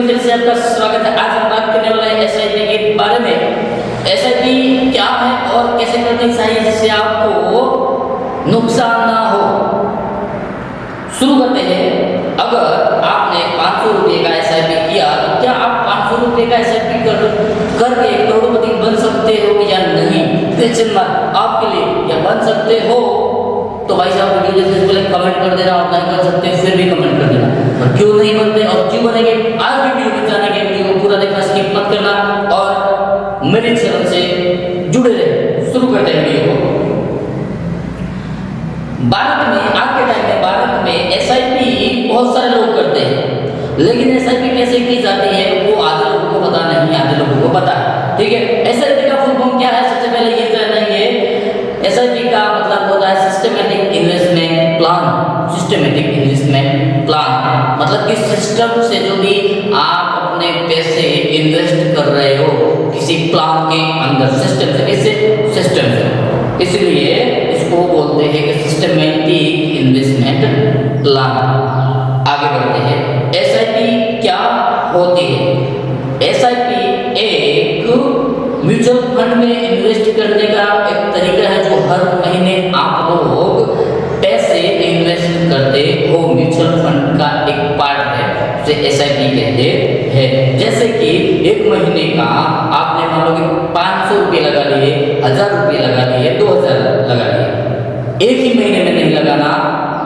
फिर से आपका स्वागत है। आज हम बात करने वाले हैं एसआईपी के बारे में। एसआईपी क्या है और कैसे करनी चाहिए जिससे आपको नुकसान ना हो। शुरू करते हैं। अगर आपने 500 रुपये का एसआईपी किया तो क्या आप 500 रुपये का एसआईपी करके करोड़पति बन सकते हो या नहीं? क्वेश्चन मार्क आपके लिए। या बन सकते हो तो भाई साहब वीडियो देखने से पहले कमेंट कर देना, और नहीं कर सकते फिर भी कमेंट कर देना। और क्यों नहीं बनते और क्यों बनेंगे आज वीडियो में जानेंगे। वीडियो को पूरा देखना, स्किप मत करना और मेरे चैनल से जुड़े रहे। शुरू करते हैं वीडियो को। भारत में आज के टाइम में भारत में एसआईपी बहुत सारे लोग करते हैं, लेकिन एसआईपी कैसे की जाती है वो आधे लोगों को पता नहीं, आधे लोगों को पता है। ठीक है, एसआईपी का फुल फॉर्म क्या है सबसे पहले ये जानेंगे। एसआईपी का मतलब होता है systematic investment plan. Systematic investment plan मतलब कि सिस्टम से जो भी आप अपने पैसे इन्वेस्ट कर रहे हो किसी प्लान के अंदर, सिस्टम से, किससे? सिस्टम से। इसलिए इसको बोलते हैं कि सिस्टमैटिक इन्वेस्टमेंट प्लान। आगे बढ़ते हैं। एसआईपी क्या होती है? एसआईपी एक म्यूचुअल फंड में इन्वेस्ट करने का एक तरीका है जो हर महीने आप लोग पैसे इन्वेस्ट करते हो। म्यूचुअल फंड का एक पार्ट है जिसे एसआईपी कहते हैं। जैसे कि एक महीने का आपने मान लो कि 500 रुपये लगा लिए, 1000 रुपये लगा लिए, 2000 लगा लिए। एक ही महीने में नहीं लगाना,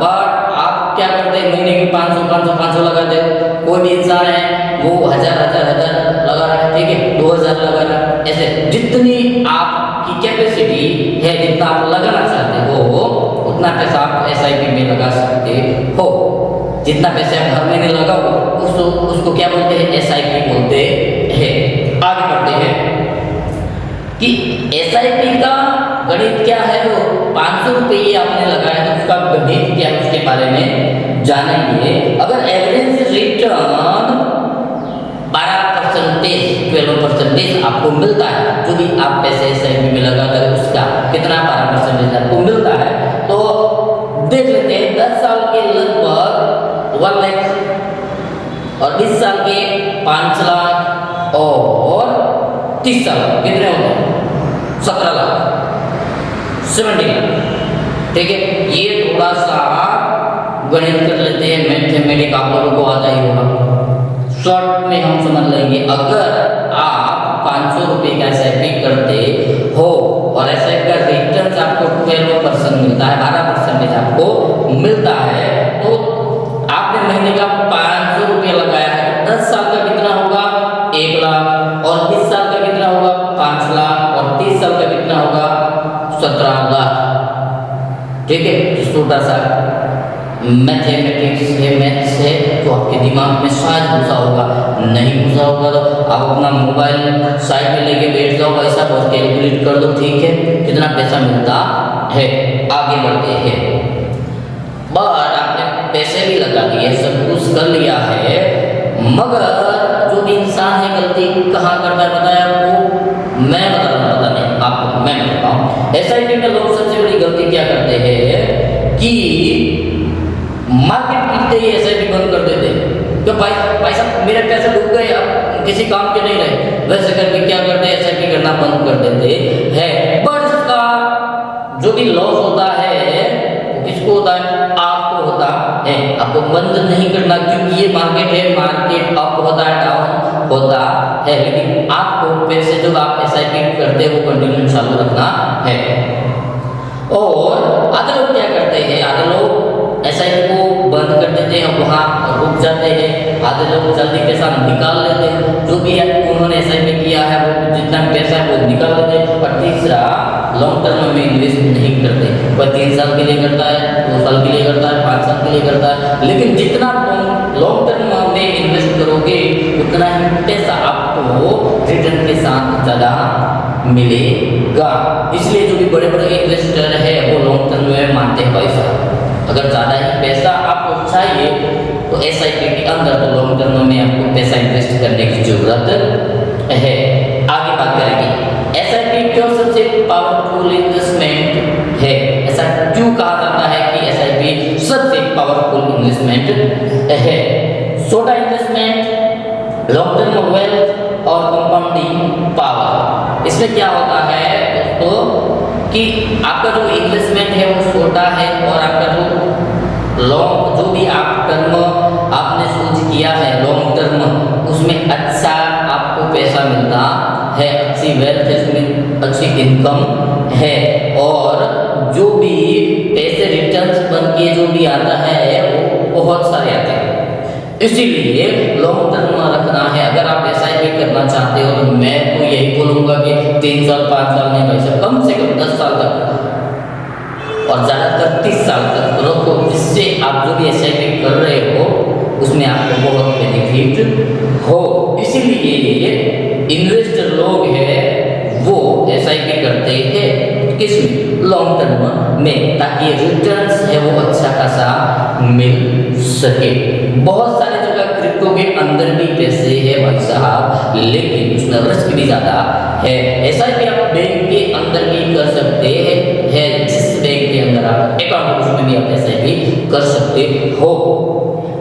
बट आप क्या करते हैं महीने की 500 लगाते हो। कोई भी इंसान है वो 1000 लगा रहा है, ठीक है, 2000 लगा रहा है। ऐसे जितनी आपकी कैपेसिटी है, जितना आप लगाना चाहते हो उतना पैसा आप एसआईपी में लगा सकते हो। जितना पैसे आप हर महीने लगाओ उसको क्या बोलते हैं? एसआईपी बोलते हैं। आगे बढ़ते हैं कि एसआईपी का गणित क्या है। वो 500 रुपये आपने लगाया तो उसका गणित क्या है उसके बारे में जानेंगे। अगर एवरेज रिटर्न 12% आपको मिलता है, जो भी आप पैसे एसआईपी में लगाते हो उसका कितना 12% आपको मिलता है, तो देख लेते हैं 10 साल के लगभग 1 लाख और 20 साल के 5 लाख और 30 साल कितने होते हैं? 17 लाख, 70 लाख। ठीक है, ये थोड़ा सा गणित कर लेते हैं। मैथमेटिक्स आप लोगों को आता ही होगा, शॉर्ट में हम समझ लेंगे। अगर आप 500 रुपये का एसआईपी करते हो और एसआईपी का रिटर्न आपको 12% मिलता है, 12% आपको मिलता है, तो आपने महीने का 500 रुपये लगाया है, 10 साल का कितना होगा? 1 लाख, और 20 साल का कितना होगा? 5 लाख, और 30 साल का कितना होगा? 17 लाख। ठीक है, छोटा सा मैथमेटिक्स है, मैथ्स है, तो आपके दिमाग में शायद घुसा होगा। नहीं घुसा होगा तो आप अपना मोबाइल साइड में लेके बैठ जाओ भाई साहब और कैलकुलेट कर दो। ठीक है, कितना पैसा मिलता है। आगे बढ़ते हैं। बट आपने पैसे भी लगा लिए, सब कुछ कर लिया है, मगर जो भी इंसान है गलती कहाँ करता है पता है आपको? मैं बता रहा हूँ, पता नहीं आपको, मैं बताता हूँ। एसआईपी में लोग सबसे बड़ी गलती क्या करते हैं कि मार्केट गिरते ही एसआईपी बंद कर देते हैं। तो भाई साहब मेरा पैसा डूब गए, अब किसी काम के नहीं रहे, वैसे करके क्या करते हैं? एसआईपी करना बंद कर देते हैं। बट इसका जो भी लॉस होता है किसको होता है? आपको होता है। आपको बंद नहीं करना, क्योंकि ये मार्केट है, मार्केट अप होता है, डाउन होता है, लेकिन आपको पैसे जब आप एसआईपी करते हो कंटिन्यू चालू रखना है। और आधे लोग क्या करते हैं? आधे लोग एसआईपी को बंद कर देते हैं, वहाँ रुक जाते हैं। आधे लोग जल्दी पैसा निकाल लेते हैं, जो भी है उन्होंने एसआईपी किया है वो जितना पैसा है वो निकाल लेते हैं। और तीसरा, लॉन्ग टर्म में इन्वेस्ट नहीं करते। कोई 3 साल के लिए करता है, 2 साल के लिए करता है, 5 साल के लिए करता है, लेकिन जितना लॉन्ग टर्म में इन्वेस्ट करोगे उतना ही पैसा आपको रिटर्न के साथ ज़्यादा मिलेगा। इसलिए जो भी बड़े बड़े इन्वेस्टर है वो लॉन्ग टर्म में मानते हैं भाई साहब। अगर ज़्यादा ही पैसा आपको चाहिए तो एसआईपी के अंदर तो लॉन्ग टर्म में आपको पैसा इन्वेस्ट करने की जरूरत है। आगे बात करेंगे एसआईपी क्यों सबसे पावरफुल इन्वेस्टमेंट है। ऐसा क्यों कहा जाता है कि एसआईपी सबसे पावरफुल इन्वेस्टमेंट है? छोटा इन्वेस्टमेंट लॉन्ग टर्म वेल्थ और कंपाउंडिंग पावर। इसमें क्या होता है दोस्तों कि आपका जो इन्वेस्टमेंट है वो छोटा है और आपका जो लॉन्ग जो भी आप टर्म आपने सोच किया है लॉन्ग टर्म उसमें अच्छा आपको पैसा मिलता है, अच्छी वेल्थ है, उसमें अच्छी इनकम है और जो भी पैसे रिटर्न्स बन के जो भी आता है वो बहुत सारे आते हैं। इसीलिए लॉन्ग टर्म रखना है। अगर आप एसआईपी करना चाहते हो तो मैं तो यही बोलूँगा कि 3 साल 5 साल नहीं भाई साहब, कम से कम 10 साल तक और ज़्यादातर 30 साल तक रखो, जिससे आप जो भी एसआईपी कर रहे हो उसमें आपको बहुत बेनिफिट हो। इसीलिए इन्वेस्टर लोग हैं वो एसआईपी करते हैं किसमें, लॉन्ग टर्म में, ताकि रिटर्न्स है वो अच्छा खासा मिल सके। बहुत सारे जगह क्रिप्टो के अंदर भी पैसे है भाई साहब, लेकिन उसमें रिस्क भी ज़्यादा है। एसआईपी आप बैंक के अंदर भी कर सकते हैं, जिस बैंक के अंदर आप अकाउंट उसमें भी आप एसआईपी कर सकते हो।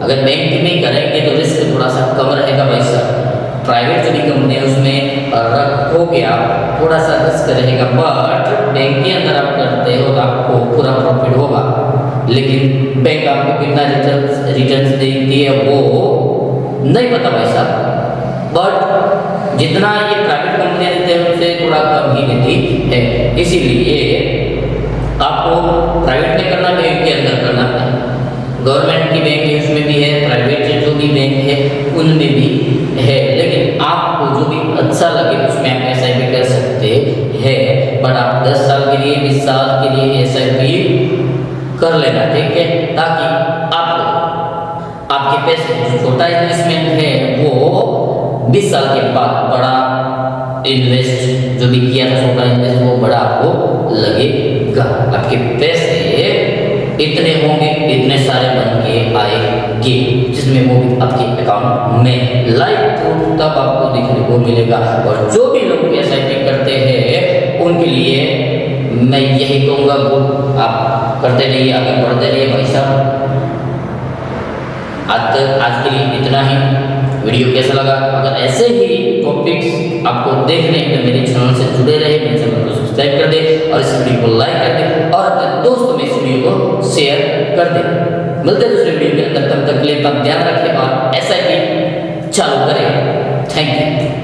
अगर बैंक में करेंगे तो रिस्क थोड़ा सा कम रहेगा भाई साहब। प्राइवेट जो भी कंपनी है उसमें रखोगे आप थोड़ा सा रिस्क रहेगा, बट बैंक के अंदर आप करते हो तो आपको पूरा प्रॉफिट होगा। लेकिन बैंक आपको कितना रिटर्न्स देती है वो नहीं पता भाई साहब, बट जितना ये प्राइवेट कंपनी देते हैं उनसे थोड़ा कम ही देती है। इसीलिए आपको प्राइवेट में करना, बैंक के अंदर करना है। गवर्नमेंट की बैंक है उसमें भी है, प्राइवेट जो भी बैंक है उनमें भी है, लेकिन आपको जो भी अच्छा लगे उसमें आप एसआईपी कर सकते हैं। बट आप 10 साल के लिए 20 साल के लिए एसआईपी कर लेना, ठीक है, ताकि आपको आपके पैसे जो छोटा इन्वेस्टमेंट है वो 20 साल के बाद बड़ा इन्वेस्ट जो भी किया था छोटा इन्वेस्ट वो बड़ा आपको लगेगा। आपके पैसे इतने होंगे, इतने सारे बन के आएंगे, जिसमें वो भी आपके अकाउंट में लाइव प्रूफ तब आपको देखने को मिलेगा। और जो भी लोग एसआईपी करते हैं उनके लिए मैं यही कहूँगा वो आप करते रहिए, आगे बढ़ते रहिए भाई साहब। आज के लिए इतना ही। वीडियो कैसा लगा? अगर ऐसे ही टॉपिक्स आपको देखने हैं तो मेरे चैनल से जुड़े रहे, मेरे चैनल को सब्सक्राइब कर दे और इस वीडियो को लाइक कर दे और अपने दोस्तों में इस वीडियो को शेयर कर दे। मिलते हैं दूसरे वीडियो के अंदर, तब तक के लिए अपना ध्यान रखें और एसआईपी चालू करें। Thank you.